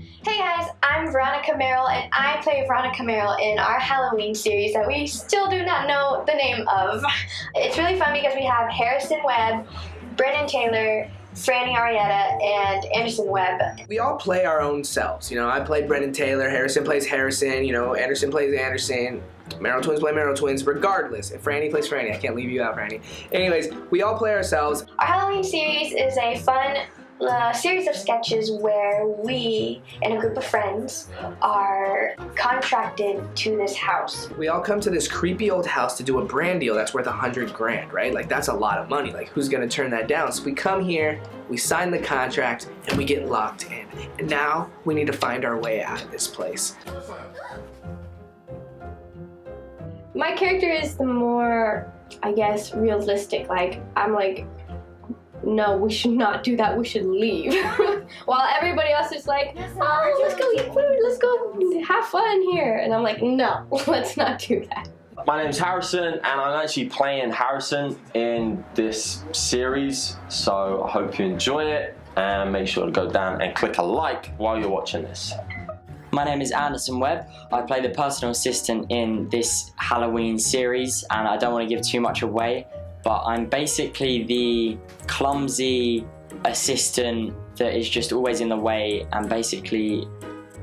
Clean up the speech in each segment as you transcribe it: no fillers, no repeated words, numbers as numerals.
Hey guys, I'm Merrell, and I play Merrell in our Halloween series that we still do not know the name of. It's really fun because we have Webb, Brennen Taylor, Franny Arrieta, and Webb. We all play our own selves. You know, I play Brennen Taylor, Harrison plays Harrison, you know, Anderson plays Anderson, Merrell twins play Merrell twins, regardless. If Franny plays Franny, I can't leave you out, Franny. Anyways, we all play ourselves. Our Halloween series is a fun series of sketches where we and a group of friends are contracted to this house. We all come to this creepy old house to do a brand deal that's worth $100,000, right? Like, that's a lot of money. Like, who's gonna turn that down? So we come here, we sign the contract, and we get locked in. And now we need to find our way out of this place. My character is the more, I guess, realistic. Like, I'm like, no, we should not do that, we should leave. While everybody else is like, oh, let's go eat food, let's go have fun here. And I'm like, no, let's not do that. My name's Harrison, and I'm actually playing Harrison in this series, so I hope you enjoy it, and make sure to go down and click a like while you're watching this. My name is Webb. I play the personal assistant in this Halloween series, and I don't want to give too much away, but I'm basically the clumsy assistant that is just always in the way and basically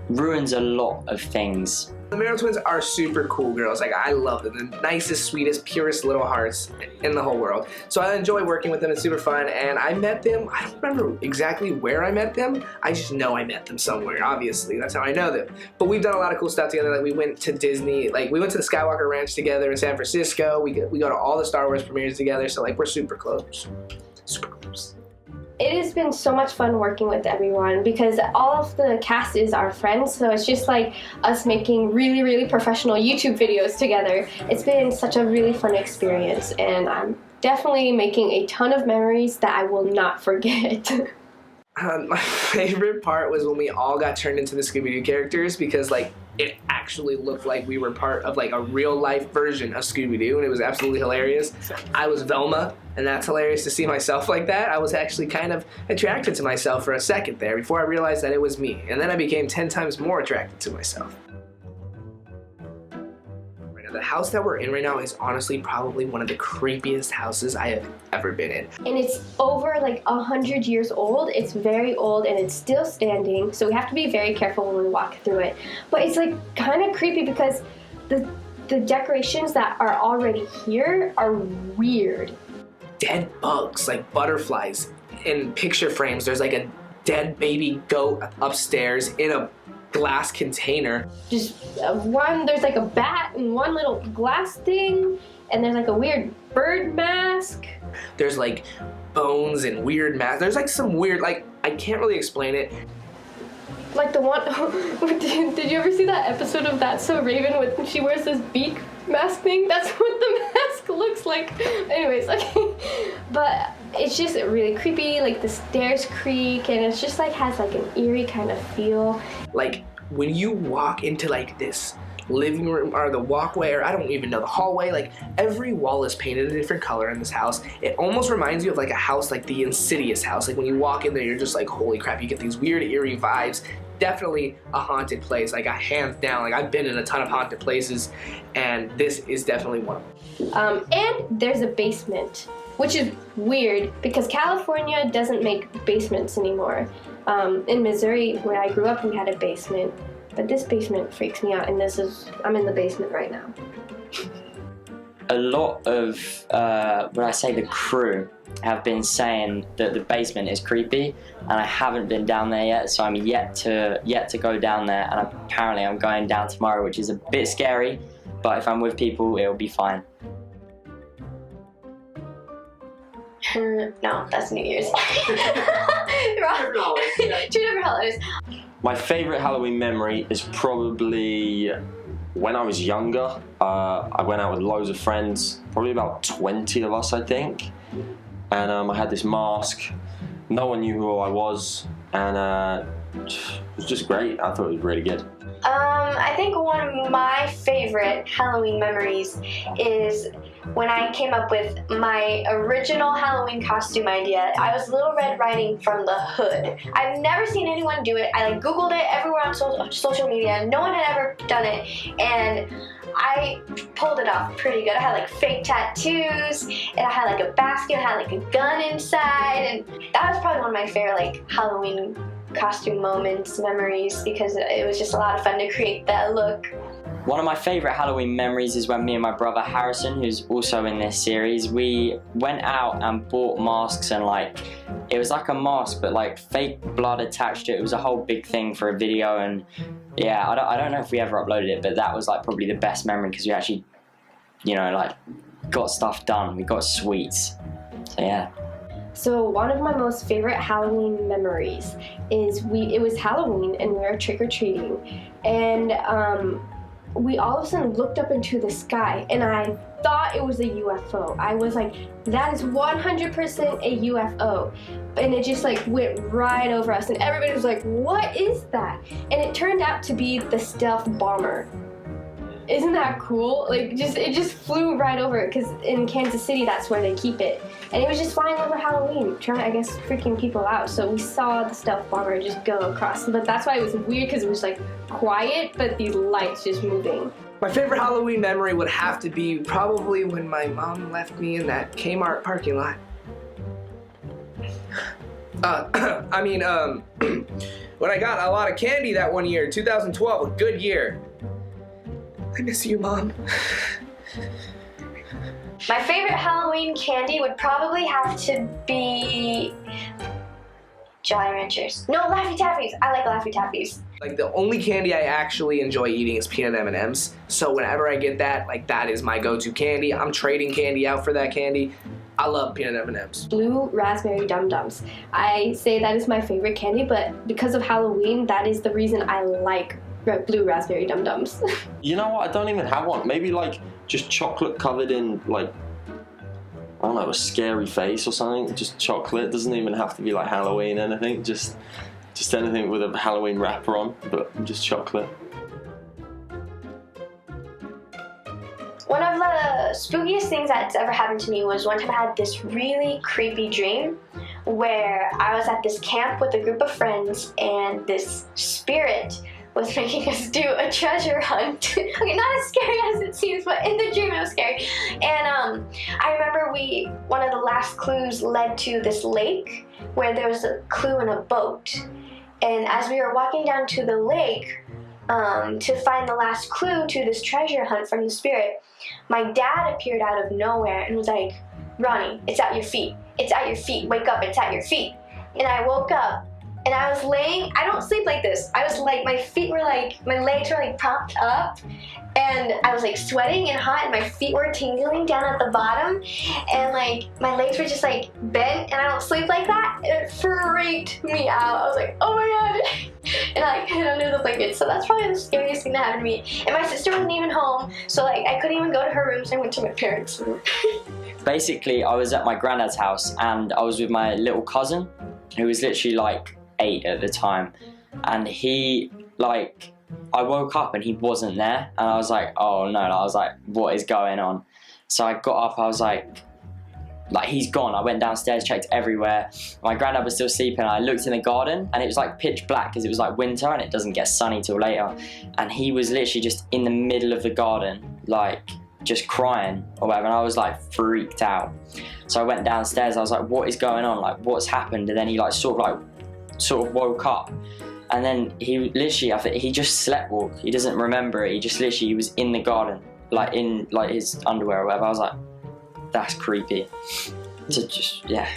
ruins a lot of things. The Merrell twins are super cool girls. Like, I love them. The nicest, sweetest, purest little hearts in the whole world. So I enjoy working with them. It's super fun. And I met them, I don't remember exactly where I met them. I just know I met them somewhere, obviously. That's how I know them. But we've done a lot of cool stuff together. Like, we went to Disney. Like, we went to the Skywalker Ranch together in San Francisco. We go to all the Star Wars premieres together. So, like, we're super close. Super close. It has been so much fun working with everyone because all of the cast is our friends, so it's just like us making really, really professional YouTube videos together. It's been such a really fun experience, and I'm definitely making a ton of memories that I will not forget. My favorite part was when we all got turned into the Scooby-Doo characters because, like, it actually looked like we were part of, like, a real-life version of Scooby-Doo, and it was absolutely hilarious. I was Velma, and that's hilarious to see myself like that. I was actually kind of attracted to myself for a second there before I realized that it was me, and then I became 10 times more attracted to myself. The house that we're in right now is honestly probably one of the creepiest houses I have ever been in. And it's over like 100 years old. It's very old and it's still standing, so we have to be very careful when we walk through it. But it's like kind of creepy because the decorations that are already here are weird. Dead bugs, like butterflies, in picture frames. There's like a dead baby goat upstairs in a glass container. Just there's like a bat and one little glass thing, and there's like a weird bird mask. There's like bones and weird masks. There's like some weird, like, I can't really explain it. Like the one, did you ever see that episode of That's So Raven when she wears this beak mask thing? That's what the mask looks like. Anyways, okay. But it's just really creepy, like the stairs creak, and it's just like has like an eerie kind of feel. Like when you walk into like this living room or the walkway, or I don't even know, the hallway, like every wall is painted a different color in this house. It almost reminds you of like a house like the Insidious house. Like when you walk in there, you're just like, holy crap, you get these weird eerie vibes. Definitely a haunted place, like hands down. Like I've been in a ton of haunted places, and this is definitely one of them. And there's a basement, which is weird because California doesn't make basements anymore. In Missouri, where I grew up, we had a basement, but this basement freaks me out, and I'm in the basement right now. A lot of, when I say the crew, have been saying that the basement is creepy, and I haven't been down there yet, so I'm yet to go down there, and apparently I'm going down tomorrow, which is a bit scary, but if I'm with people, it'll be fine. No, that's New Year's. Wrong. Two different holidays. My favorite Halloween memory is probably when I was younger. I went out with loads of friends, probably about 20 of us, I think. And I had this mask. No one knew who I was, and it was just great. I thought it was really good. I think one of my favorite Halloween memories is when I came up with my original Halloween costume idea. I was Little Red Riding from the Hood. I've never seen anyone do it. I like Googled it everywhere on social media. No one had ever done it, and I pulled it off pretty good. I had like fake tattoos, and I had like a basket, I had like a gun inside, and that was probably one of my favorite like Halloween costume moments, memories, because it was just a lot of fun to create that look. One of my favourite Halloween memories is when me and my brother Harrison, who's also in this series, we went out and bought masks, and like, it was like a mask but like fake blood attached to it. It was a whole big thing for a video, and yeah, I don't know if we ever uploaded it, but that was like probably the best memory because we actually, you know, like got stuff done. We got sweets. So yeah. So one of my most favorite Halloween memories is it was Halloween and we were trick-or-treating, and we all of a sudden looked up into the sky, and I thought it was a UFO. I was like, that is 100% a UFO. And it just like went right over us, and everybody was like, what is that? And it turned out to be the stealth bomber. Isn't that cool? Like, it just flew right over it, because in Kansas City, that's where they keep it. And it was just flying over Halloween, trying to, I guess, freaking people out. So we saw the stealth bomber just go across. But that's why it was weird, because it was like quiet, but these lights just moving. My favorite Halloween memory would have to be probably when my mom left me in that Kmart parking lot. When I got a lot of candy that one year, 2012, a good year. I miss you, Mom. My favorite Halloween candy would probably have to be Jolly Ranchers. No, Laffy Taffies. I like Laffy Taffies. Like, the only candy I actually enjoy eating is peanut M&Ms. So whenever I get that, like, that is my go-to candy. I'm trading candy out for that candy. I love peanut M&Ms. Blue raspberry dum-dums. I say that is my favorite candy, but because of Halloween, that is the reason I like blue raspberry dum-dums. You know what? I don't even have one. Maybe like just chocolate covered in like, I don't know, a scary face or something. Just chocolate. It doesn't even have to be like Halloween anything. Just anything with a Halloween wrapper on, but just chocolate. One of the spookiest things that's ever happened to me was one time I had this really creepy dream where I was at this camp with a group of friends, and this spirit was making us do a treasure hunt. Okay, not as scary as it seems, but in the dream it was scary. And I remember one of the last clues led to this lake where there was a clue in a boat. And as we were walking down to the lake to find the last clue to this treasure hunt from the spirit, my dad appeared out of nowhere and was like, Ronnie, it's at your feet. It's at your feet. Wake up, it's at your feet. And I woke up. And I was laying, I don't sleep like this. I was like, my legs were like propped up, and I was like sweating and hot, and my feet were tingling down at the bottom, and like my legs were just like bent, and I don't sleep like that. It freaked me out. I was like, oh my god. And I hid under the blanket. So that's probably the scariest thing that happened to me. And my sister wasn't even home, so like I couldn't even go to her room, so I went to my parents' room. Basically, I was at my granddad's house, and I was with my little cousin, who was literally like 8 at the time, and he, like, I woke up and he wasn't there, and I was like, oh no, I was like, what is going on? So I got up, I was like he's gone. I went downstairs, checked everywhere. My granddad was still sleeping. I looked in the garden, and it was like pitch black because it was like winter and it doesn't get sunny till later, and he was literally just in the middle of the garden, like just crying or whatever, and I was like freaked out. So I went downstairs, I was like, what is going on? Like, what's happened? And then he like sort of woke up, and then he literally, I think he just sleepwalked. He doesn't remember it. He just literally, he was in the garden, like in like his underwear or whatever. I was like, that's creepy. So just, yeah.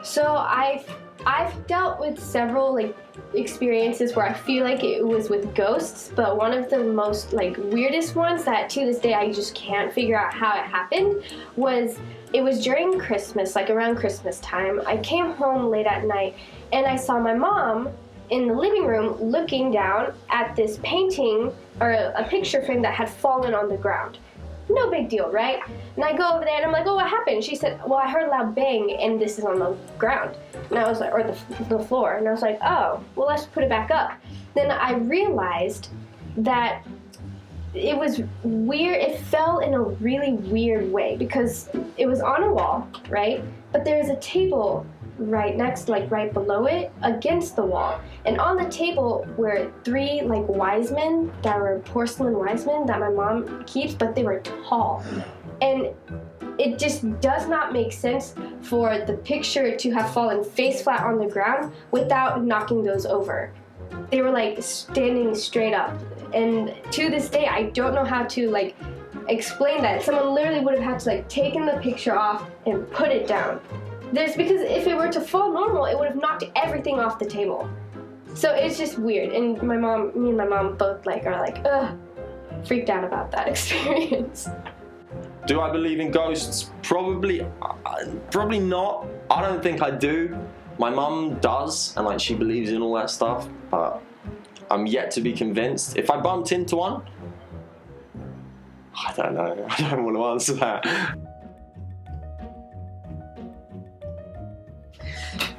So I've dealt with several like experiences where I feel like it was with ghosts, but one of the most like weirdest ones that to this day I just can't figure out how it happened was, it was during Christmas, like around Christmas time. I came home late at night, and I saw my mom in the living room looking down at this painting or a picture frame that had fallen on the ground. No big deal, right? And I go over there and I'm like, oh, what happened? She said, well, I heard a loud bang and this is on the ground. And I was like, or the floor. And I was like, oh, well, let's put it back up. Then I realized that it was weird. It fell in a really weird way because it was on a wall, right? But there's a table right next, like right below it, against the wall. And on the table were 3 like wise men that were porcelain wise men that my mom keeps, but they were tall. And it just does not make sense for the picture to have fallen face flat on the ground without knocking those over. They were like standing straight up. And to this day, I don't know how to like explain that. Someone literally would have had to like taken the picture off and put it down. Because if it were to fall normal, it would have knocked everything off the table. So it's just weird. And me and my mom both like are like, ugh, freaked out about that experience. Do I believe in ghosts? Probably not. I don't think I do. My mum does, and like she believes in all that stuff, but I'm yet to be convinced. If I bumped into one, I don't know. I don't want to answer that.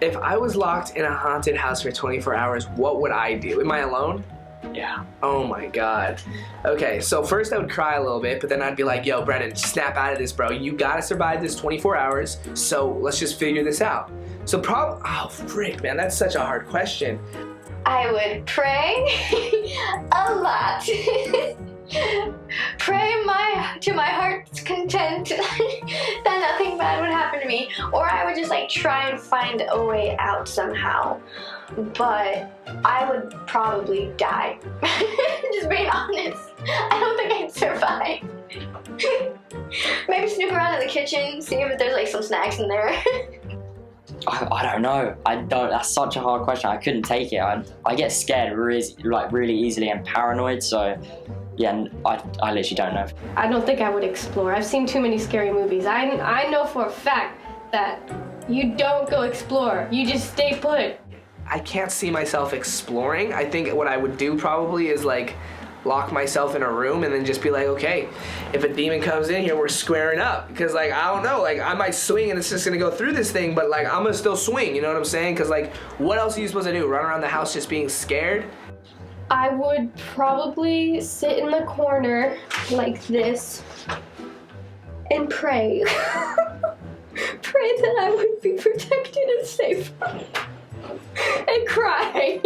If I was locked in a haunted house for 24 hours, what would I do? Am I alone? Yeah. Oh my god. Okay, so first I would cry a little bit, but then I'd be like, yo, Brennen, snap out of this, bro. You gotta survive this 24 hours, so let's just figure this out. So oh, frick, man, that's such a hard question. I would pray a lot. Pray to my heart's content that nothing bad would happen to me. Or I would just like try and find a way out somehow. But I would probably die. Just being honest. I don't think I'd survive. Maybe snoop around in the kitchen, see if there's like some snacks in there. I don't know. That's such a hard question. I couldn't take it. I get scared really easily and paranoid. So yeah, I literally don't know. I don't think I would explore. I've seen too many scary movies. I know for a fact that you don't go explore. You just stay put. I can't see myself exploring. I think what I would do probably is like lock myself in a room and then just be like, okay, if a demon comes in here, we're squaring up. Because like, I don't know, like I might swing and it's just gonna go through this thing, but like I'm gonna still swing, you know what I'm saying? Because like, what else are you supposed to do? Run around the house just being scared? I would probably sit in the corner like this and pray. Pray that I would be protected and safe. And cry.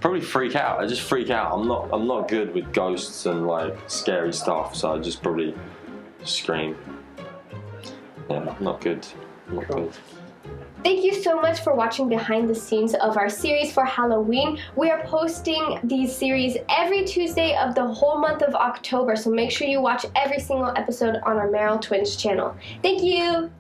Probably freak out. I just freak out. I'm not good with ghosts and like scary stuff, so I just probably scream. Yeah, not good. Not good. Thank you so much for watching behind the scenes of our series for Halloween. We are posting these series every Tuesday of the whole month of October, so make sure you watch every single episode on our Merrell Twins channel. Thank you!